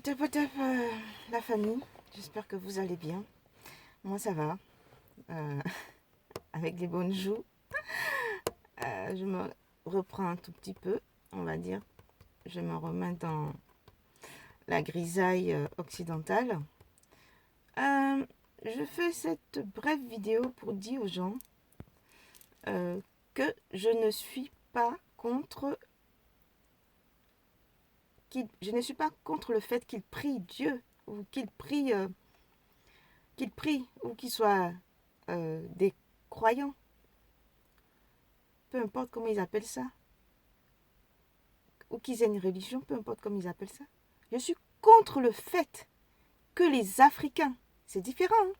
La famille, j'espère que vous allez bien. Moi ça va, avec des bonnes joues. Je me reprends un tout petit peu, on va dire. Je me remets dans la grisaille occidentale. Je fais cette brève vidéo pour dire aux gens que je ne suis pas contre le fait qu'ils prient Dieu ou qu'ils prient ou qu'ils soient des croyants, peu importe comment ils appellent ça, ou qu'ils aient une religion, peu importe comment ils appellent ça. Je suis contre le fait que les Africains, c'est différent, hein?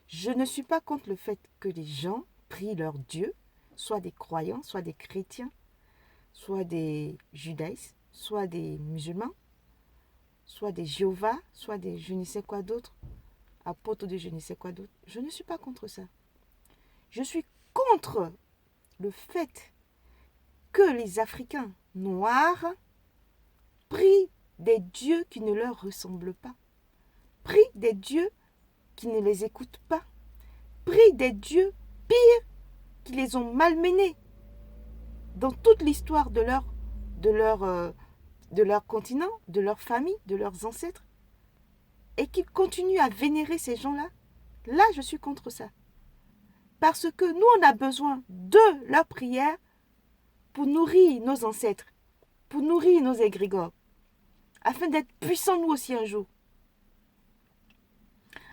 Je ne suis pas contre le fait que les gens prient leur Dieu, soit des croyants, soit des chrétiens, soit des judaïstes, soit des musulmans, soit des Jéhovah, soit des je ne sais quoi d'autre, apôtres de je ne sais quoi d'autre. Je ne suis pas contre ça. Je suis contre le fait que les Africains noirs prient des dieux qui ne leur ressemblent pas, prient des dieux qui ne les écoutent pas, prient des dieux pires qui les ont malmenés dans toute l'histoire de leur continent, de leur famille, de leurs ancêtres, et qu'ils continuent à vénérer ces gens-là. Là, je suis contre ça. Parce que nous, on a besoin de leur prière pour nourrir nos ancêtres, pour nourrir nos égrégores, afin d'être puissants nous aussi un jour.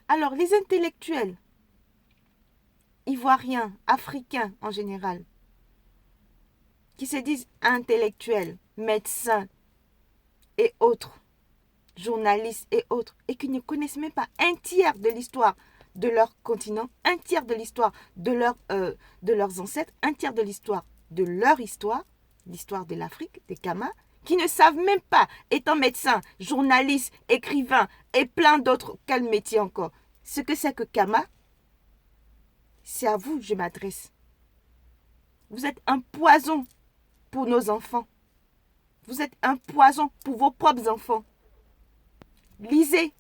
Alors, les intellectuels, ivoiriens, africains en général, qui se disent intellectuels, médecins et autres, journalistes et autres, et qui ne connaissent même pas un tiers de l'histoire de leur continent, un tiers de l'histoire de leurs ancêtres, un tiers de l'histoire de leur histoire, l'histoire de l'Afrique, des Kamas, qui ne savent même pas, étant médecins, journalistes, écrivains et plein d'autres, quel métier encore, ce que c'est que Kama. C'est à vous que je m'adresse. Vous êtes un poison pour nos enfants. Vous êtes un poison pour vos propres enfants. Lisez.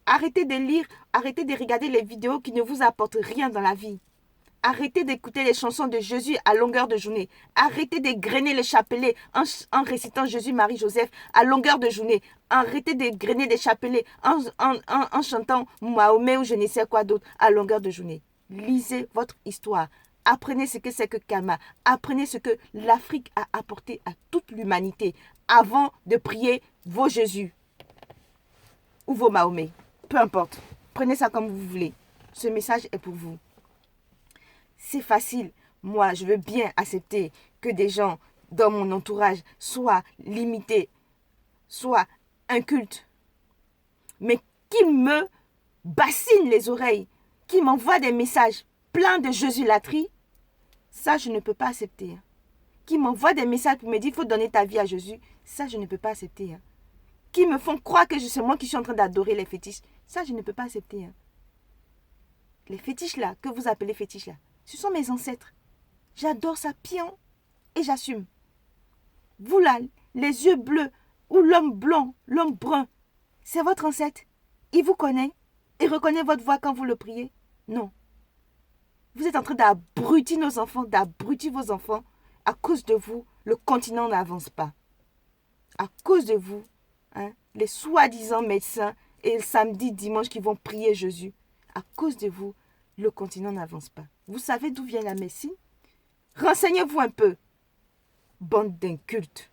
Arrêtez de lire, arrêtez de regarder les vidéos qui ne vous apportent rien dans la vie. Arrêtez d'écouter les chansons de Jésus à longueur de journée. Arrêtez de grainer les chapelets en récitant Jésus, Marie, Joseph à longueur de journée. Arrêtez de grainer des chapelets en chantant Mahomet ou je ne sais quoi d'autre à longueur de journée. Lisez votre histoire. Apprenez ce que c'est que Kama. Apprenez ce que l'Afrique a apporté à toute l'humanité avant de prier vos Jésus ou vos Mahomet. Peu importe. Prenez ça comme vous voulez. Ce message est pour vous. C'est facile. Moi, je veux bien accepter que des gens dans mon entourage soient limités, soient incultes, mais qui me bassinent les oreilles, qui m'envoient des messages pleins de Jésus-latrie, ça, je ne peux pas accepter. Qui m'envoient des messages pour me dire qu'il faut donner ta vie à Jésus, ça, je ne peux pas accepter. Qui me font croire que c'est moi qui suis en train d'adorer les fétiches, ça, je ne peux pas accepter. Les fétiches là, que vous appelez fétiches là, ce sont mes ancêtres. J'adore ça, pion, et j'assume. Vous là, les yeux bleus, ou l'homme blanc, l'homme brun, c'est votre ancêtre. Il vous connaît. Il reconnaît votre voix quand vous le priez. Non. Vous êtes en train d'abrutir nos enfants, d'abrutir vos enfants. À cause de vous, le continent n'avance pas. À cause de vous, les soi-disant médecins et le samedi, dimanche qui vont prier Jésus. À cause de vous, le continent n'avance pas. Vous savez d'où vient la médecine? Renseignez-vous un peu. Bande d'incultes.